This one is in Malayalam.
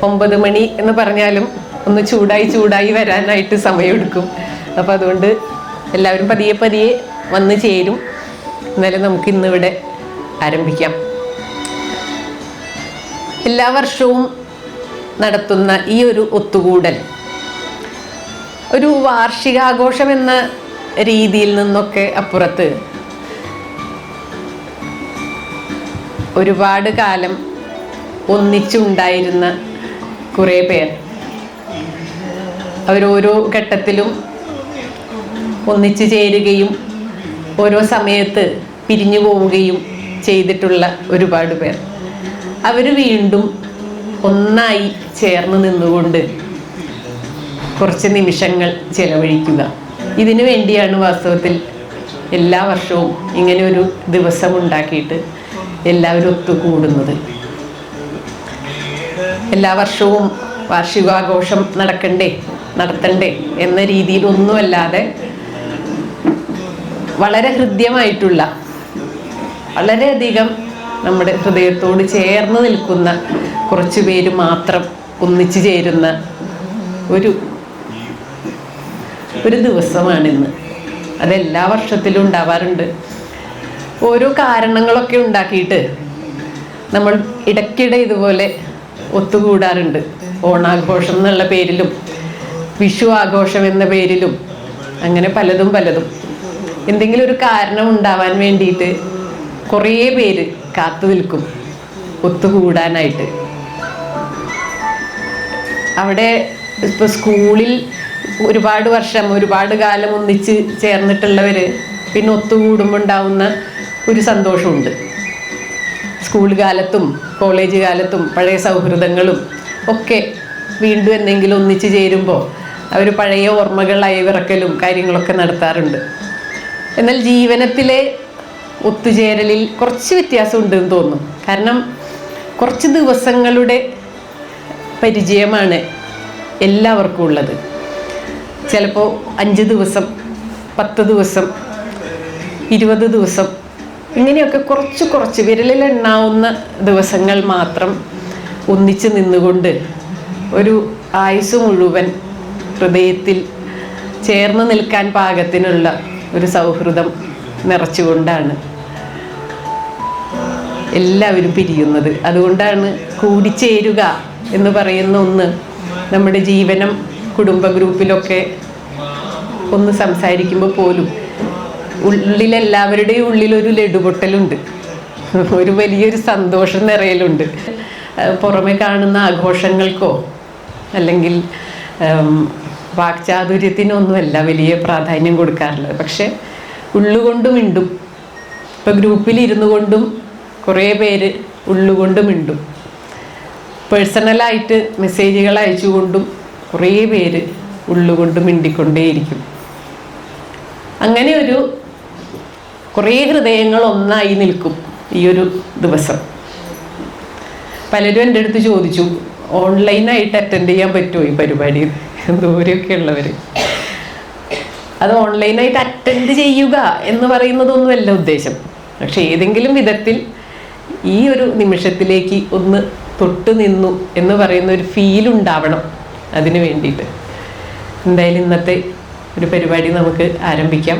9 മണി എന്ന് പറഞ്ഞാലും ഒന്ന് ചൂടായി വരാനായിട്ട് സമയമെടുക്കും. അപ്പോൾ അതുകൊണ്ട് എല്ലാവരും പതിയെ വന്ന് ചേരും. എന്നാലും നമുക്ക് ഇന്നിവിടെ ആരംഭിക്കാം. എല്ലാ വർഷവും നടത്തുന്ന ഈ ഒരു ഒത്തുകൂടൽ ഒരു വാർഷികാഘോഷം എന്ന രീതിയിൽ നിന്നൊക്കെ അപ്പുറത്ത് ഒരുപാട് കാലം ഒന്നിച്ചുണ്ടായിരുന്ന കുറേ പേർ അവരോരോ ഘട്ടത്തിലും ഒന്നിച്ചു ചേരുകയും ഓരോ സമയത്ത് പിരിഞ്ഞു പോവുകയും ചെയ്തിട്ടുള്ള ഒരുപാട് പേർ അവർ വീണ്ടും ഒന്നായി ചേർന്ന് നിന്നുകൊണ്ട് കുറച്ച് നിമിഷങ്ങൾ ചെലവഴിക്കുക. ഇതിനു വേണ്ടിയാണ് വാസ്തവത്തിൽ എല്ലാ വർഷവും ഇങ്ങനെ ഒരു ദിവസം ഉണ്ടാക്കിയിട്ട് എല്ലാവരും ഒത്തുകൂടുന്നത്. എല്ലാ വർഷവും വാർഷികാഘോഷം നടത്തണ്ടേ എന്ന രീതിയിലൊന്നുമല്ലാതെ വളരെ ഹൃദ്യമായിട്ടുള്ള, വളരെയധികം നമ്മുടെ ഹൃദയത്തോട് ചേർന്ന് നിൽക്കുന്ന കുറച്ച് പേര് മാത്രം ഒന്നിച്ചു ചേരുന്ന ഒരു ദിവസമാണിന്ന്. അതെല്ലാ വർഷത്തിലും ഉണ്ടാവാറുണ്ട്. ഓരോ കാരണങ്ങളൊക്കെ ഉണ്ടാക്കിയിട്ട് നമ്മൾ ഇടയ്ക്കിടെ ഇതുപോലെ ഒത്തുകൂടാറുണ്ട്. ഓണാഘോഷം എന്നുള്ള പേരിലും വിഷു ആഘോഷം എന്ന പേരിലും അങ്ങനെ പലതും എന്തെങ്കിലും ഒരു കാരണം ഉണ്ടാവാൻ വേണ്ടിയിട്ട് കുറേ പേര് കാത്തു നിൽക്കും ഒത്തുകൂടാനായിട്ട്. അവിടെ ഇപ്പോൾ സ്കൂളിൽ ഒരുപാട് കാലം ഒന്നിച്ച് ചേർന്നിട്ടുള്ളവർ പിന്നെ ഒത്തുകൂടുമ്പോൾ ഉണ്ടാവുന്ന ഒരു സന്തോഷമുണ്ട്. സ്കൂൾ കാലത്തും കോളേജ് കാലത്തും പഴയ സൗഹൃദങ്ങളും ഒക്കെ വീണ്ടും എന്തെങ്കിലും ഒന്നിച്ച് ചേരുമ്പോൾ അവർ പഴയ ഓർമ്മകൾ അയവിറക്കലും കാര്യങ്ങളൊക്കെ നടത്താറുണ്ട്. എന്നാൽ ജീവനത്തിലെ ഒത്തുചേരലിൽ കുറച്ച് വ്യത്യാസമുണ്ടെന്ന് തോന്നും. കാരണം കുറച്ച് ദിവസങ്ങളുടെ പരിചയമാണ് എല്ലാവർക്കും ഉള്ളത്. ചിലപ്പോൾ 5 ദിവസം, 10 ദിവസം, 20 ദിവസം, ഇങ്ങനെയൊക്കെ കുറച്ച് വിരലിലെണ്ണാവുന്ന ദിവസങ്ങൾ മാത്രം ഒന്നിച്ച് നിന്നുകൊണ്ട് ഒരു ആയുസ് മുഴുവൻ ഹൃദയത്തിൽ ചേർന്ന് നിൽക്കാൻ പാകത്തിനുള്ള ഒരു സൗഹൃദം നിറച്ചുകൊണ്ടാണ് എല്ലാവരും പിരിയുന്നത്. അതുകൊണ്ടാണ് കൂടിച്ചേരുക എന്ന് പറയുന്ന ഒന്ന് നമ്മുടെ ജീവനം കുടുംബ ഗ്രൂപ്പിലൊക്കെ ഒന്ന് സംസാരിക്കുമ്പോൾ പോലും എല്ലാവരുടെയും ഉള്ളിലൊരു ലഡുപൊട്ടലുണ്ട്, ഒരു വലിയൊരു സന്തോഷം നിറയലുണ്ട്. പുറമെ കാണുന്ന ആഘോഷങ്ങൾക്കോ അല്ലെങ്കിൽ വാക്ചാതുര്യത്തിനൊന്നുമല്ല വലിയ പ്രാധാന്യം കൊടുക്കാറുള്ളത്. പക്ഷെ ഉള്ളുകൊണ്ട് മിണ്ടും. ഇപ്പോൾ ഗ്രൂപ്പിലിരുന്നു കൊണ്ടും കുറേ പേര് ഉള്ളുകൊണ്ട് മിണ്ടും. പേഴ്സണലായിട്ട് മെസ്സേജുകൾ അയച്ചുകൊണ്ടും കുറേ പേര് ഉള്ളുകൊണ്ട് മിണ്ടിക്കൊണ്ടേയിരിക്കും. അങ്ങനെ കുറേ ഹൃദയങ്ങൾ ഒന്നായി നിൽക്കും ഈ ഒരു ദിവസം. പലരും എൻ്റെ അടുത്ത് ചോദിച്ചു, ഓൺലൈനായിട്ട് അറ്റൻഡ് ചെയ്യാൻ പറ്റുമോ ഈ പരിപാടി? ദൂരെയൊക്കെ ഉള്ളവർ അത് ഓൺലൈനായിട്ട് അറ്റൻഡ് ചെയ്യുക എന്ന് പറയുന്നതൊന്നുമല്ല ഉദ്ദേശം. പക്ഷെ ഏതെങ്കിലും വിധത്തിൽ ഈ ഒരു നിമിഷത്തിലേക്ക് ഒന്ന് തൊട്ട് നിന്നു എന്ന് പറയുന്ന ഒരു ഫീൽ ഉണ്ടാവണം അതിന് വേണ്ടിയിട്ട്. എന്തായാലും ഇന്നത്തെ ഒരു പരിപാടി നമുക്ക് ആരംഭിക്കാം.